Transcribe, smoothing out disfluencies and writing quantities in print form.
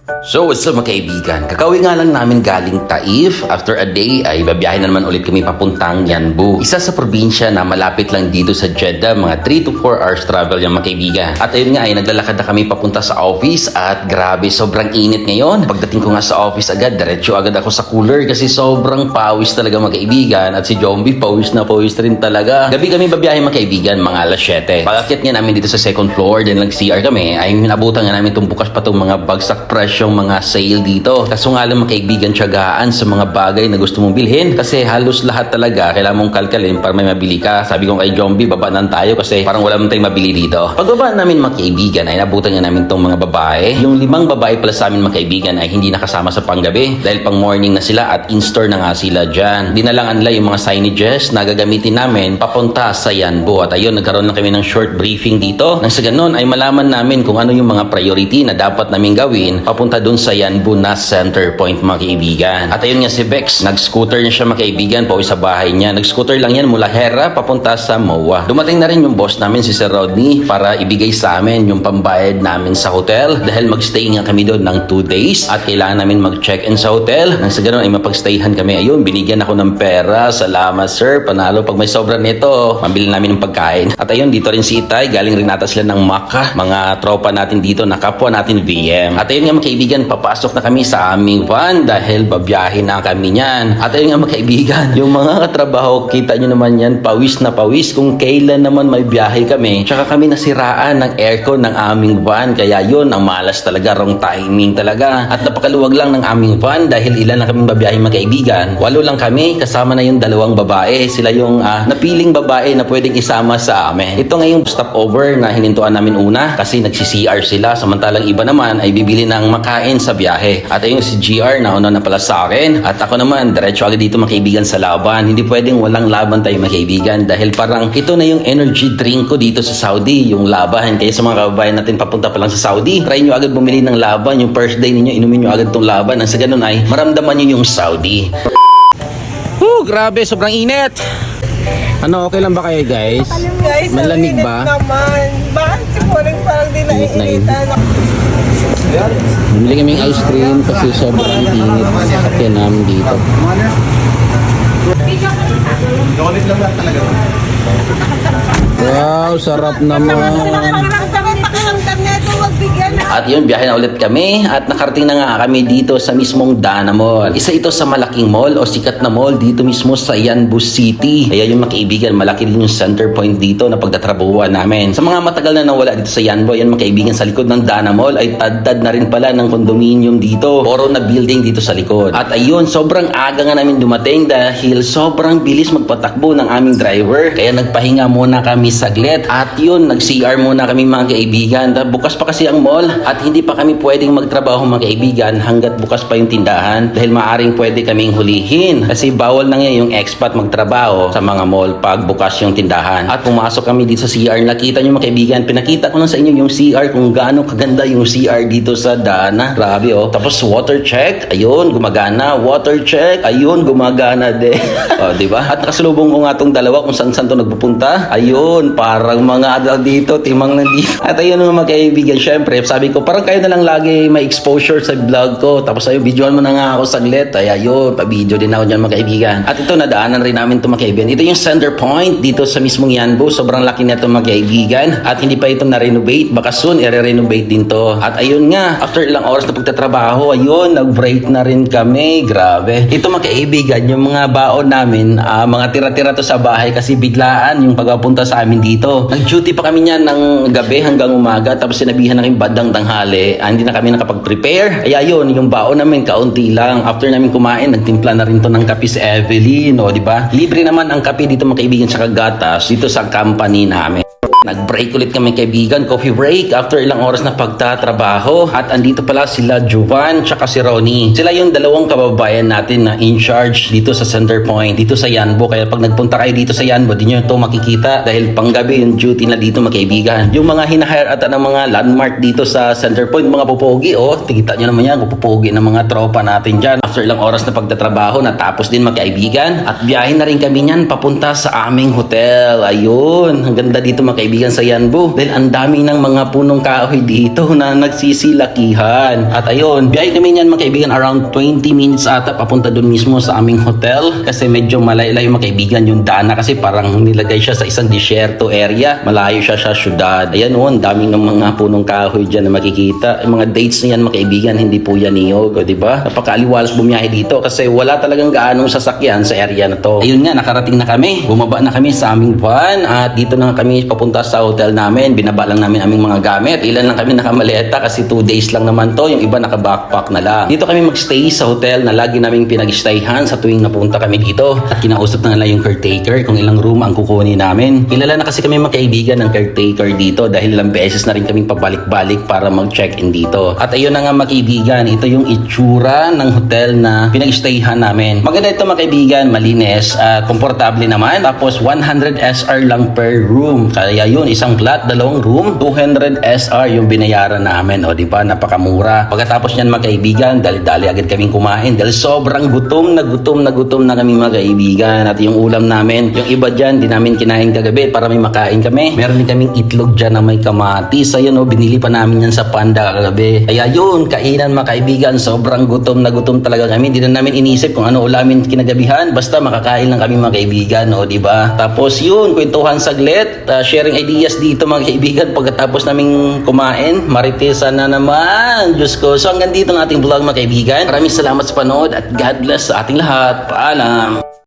So what's up mga kaibigan? Kakauwi nga lang namin galing Taif. After a day ay babiyahin na naman ulit kami papuntang Yanbu. Isa sa probinsya na malapit lang dito sa Jeddah, mga 3 to 4 hours travel yung mga kaibigan. At ayun nga ay naglalakad na kami papunta sa office at grabe sobrang init ngayon. Pagdating ko nga sa office agad, diretso agad ako sa cooler kasi sobrang pawis talaga mga kaibigan. At si Jombi pawis na pawis rin talaga. Gabi kami babiyahin mga kaibigan, mga alas 7. Pag-akyat nga namin dito sa second floor, then nag-CR kami, ay nabutan nga namin itong bukas pa itong mga bagsak price yung mga sale dito. Kaso nga lang mga kaibigan, tiyagaan sa mga bagay na gusto mong bilhin kasi halos lahat talaga kailangan mong kalkalin para may mabili ka. Sabi ko kay Jombi, babaan tayo kasi parang wala mong tayong mabili dito. Pagbaba namin mga kaibigan ay nabutan nga namin itong mga babae. Yung 5 babae pala sa amin mga kaibigan ay hindi nakasama sa panggabi dahil pang morning na sila at in-store na nga sila dyan. Dinalangan nila yung mga signages na gagamitin namin papunta sa Yanbu. At ayun, nagkaroon na kami ng short briefing dito. Nang sa ganun ay malaman namin kung ano yung mga priority na dapat namin gawin papunta dun sa Yanbu na center point mga kaibigan. At ayun nga si Bex, nag-scooter niya siya mga kaibigan pauwi sa bahay niya. Nag-scooter lang yan mula Hera papunta sa MOA. Dumating na rin yung boss namin si Sir Rodney para ibigay sa amin yung pambayad namin sa hotel dahil mag-stay nga kami doon ng 2 days at kailangan namin mag-check-in sa hotel. Nang sa ganun ay mapag-stayhan kami. Ayun, binigyan ako ng pera. Salamat sir, panalo pag may sobra nito. Mabili namin ng pagkain. At ayun, dito rin si Itay. Galing rin nata sila ng Makkah. Mga tropa natin dito na kapwa natin VM. At ayun nga mga kaibigan, papasok na kami sa aming van dahil babiyahin na kami niyan. At ayun nga mga kaibigan, yung mga katrabaho, kita nyo naman yan, pawis na pawis kung kailan naman may biyahe kami. Tsaka kami nasiraan ng aircon ng aming van. Kaya yun, ang malas talaga, wrong timing talaga. At napakaluwag lang ng aming van dahil ilan na kaming babiyahe mga kaibigan. 8 lang kami, kasama na yung 2 babae. Sila yung napiling babae na pwedeng isama sa amin. Ito ngayong stopover na hinintuan namin una kasi nagsi-CR sila. Samantalang iba naman ay bibili ng makain sa biyahe. At ayun si GR na una na pala sa akin. At ako naman, diretso agad dito mga kaibigan sa laban. Hindi pwedeng walang laban tayo mga kaibigan dahil parang ito na yung energy drink ko dito sa Saudi, yung laban. Kaya sa mga kababayan natin papunta pa lang sa Saudi, try nyo agad bumili ng laban. Yung first day ninyo, inumin nyo agad tong laban. Ang sa ganun ay maramdaman nyo yung Saudi. Grabe, sobrang init. Ano, okay lang ba kayo guys? Guys, Malamig ba? Naman. Bakit si Pauling parang di naiinitan? Bumili kaming ice cream kasi sobrang init sa sakyan namin dito. Wow, sarap naman. At yun, biyahe na ulit kami at nakarating na nga kami dito sa mismong Dana Mall. Isa ito sa malaking mall o sikat na mall dito mismo sa Yanbu City. Kaya yung mga kaibigan, malaki din yung center point dito na pagtatrabuhan namin. Sa mga matagal na nawala dito sa Yanbu, yan mga kaibigan, sa likod ng Dana Mall ay tad na rin pala ng condominium dito. Puro na building dito sa likod. At ayun, sobrang aga nga namin dumating dahil sobrang bilis magpatakbo ng aming driver. Kaya nagpahinga muna kami saglit. At yun, nag-CR muna kami mga kaibigan. Bukas pa kasi ang mall at hindi pa kami pwedeng magtrabaho mga kaibigan hanggat bukas pa yung tindahan dahil maaring pwede kaming hulihin kasi bawal na ngayon yung expat magtrabaho sa mga mall pag bukas yung tindahan. At pumasok kami dito sa CR, nakita nyo mga kaibigan, pinakita ko lang sa inyo yung CR kung gaano kaganda yung CR dito sa Dana. Grabe oh. Tapos water check, ayun, gumagana. Water check, ayun, gumagana din. O, diba? At nakasalubong ko nga tong dalawa kung saan to nagpupunta. Ayun, parang mga adult dito, timang nandito. At ayun mga kaibigan, syempre, sabi ko, parang kayo na lang lagi may exposure sa vlog ko. Tapos ayun, videoan mo na nga ako saglit. Ay ayun, pa-video din ako dyan mga kaibigan. At ito, nadaanan rin namin ito mga kaibigan. Ito yung center point dito sa mismong Yanbu. Sobrang laki na ito mga kaibigan. At hindi pa ito na-renovate. Baka soon, i-renovate din to. At ayun nga, after ilang oras na pagtatrabaho, ayun, nag-break na rin kami. Grabe. Ito mga kaibigan, yung mga baon namin, mga tira-tira to sa bahay kasi biglaan yung pagpapunta sa amin dito. Nag-duty pa kami niyan ng gabi hanggang umaga. Tapos sinabihan na kami bandang tanghali, hindi na kami nakapag-prepare. Kaya yun, yung baon namin kaunti lang. After namin kumain, nagtimpla na rin to ng kape si Evelyn, o di ba? Libre naman ang kape dito mga kaibigan sa gatas dito sa company namin. Nag-break ulit kami kaibigan, coffee break after ilang oras na pagtatrabaho. At andito pala sila Jovan tsaka si Ronnie. Sila yung 2 kababayan natin na in charge dito sa center point, dito sa Yanbu. Kaya pag nagpunta kayo dito sa Yanbu, di nyo ito makikita dahil panggabi yung duty na dito mga kaibigan. Yung mga hinahire at ng mga landmark dito sa center point, mga pupogi, oh, tigita nyo naman yan, pupogi ng mga tropa natin dyan. After ilang oras na pagtatrabaho, natapos din mga kaibigan. At biyahe na rin kami niyan papunta sa aming hotel. Ayun, ang ganda dito mga kaibigan. kaibigan sa Yanbu. Dahil ang dami ng mga punong kahoy dito na nagsisilakihan. At ayun, biyahe kami niyan mga kaibigan around 20 minutes ata papunta dun mismo sa aming hotel. Kasi medyo malayo-layo mga kaibigan yung dana kasi parang nilagay siya sa isang disyerto area. Malayo siya sa syudad. Ayan o, ang dami ng mga punong kahoy dyan na makikita. Yung mga dates na yan mga kaibigan, hindi po yan niyog. O diba? Napakaaliwalas bumiyahe dito kasi wala talagang gaanong sasakyan sa area na to. Ayun nga, nakarating na kami. Bumaba na kami sa aming van at dito na kami papunta sa hotel namin. Binaba lang namin aming mga gamit. Ilan lang kami nakamaleta kasi 2 days lang naman to. Yung iba naka-backpack na lang. Dito kami magstay sa hotel na lagi naming pinag-stayhan sa tuwing napunta kami dito. At kinausap na nila yung caretaker kung ilang room ang kukunin namin. Kilala na kasi kami mga kaibigan ng caretaker dito dahil ilang beses na rin kami pabalik-balik para mag-check-in dito. At ayun na nga mga kaibigan, ito yung itsura ng hotel na pinag-stayhan namin. Maganda ito mga kaibigan, malinis at komportable naman. Tapos 100 SR lang per room. Kaya yun, isang flat, 2 room, 200 SR yung binayaran namin. O diba, napakamura. Pagkatapos niyan mga kaibigan, dali-dali agad kaming kumain dahil sobrang gutom na kami mga kaibigan. At yung ulam namin, yung iba dyan, di namin kinain kagabi para may makain kami. Meron din kaming itlog dyan na may kamatis. Ayun o, binili pa namin yan sa Panda kagabi. Kaya yun, kainan mga kaibigan, sobrang gutom na gutom talaga kami. Di na namin inisip kung ano ulamin kinagabihan. Basta makakain lang kami mga kaibigan, o diba? Tapos yun, kwentuhan saglit, sharing ideas dito mga kaibigan pagkatapos naming kumain. Maritesan na naman, Diyos ko. So hanggang dito ang ating vlog mga kaibigan. Maraming salamat sa panood at God bless sa ating lahat. Paalam!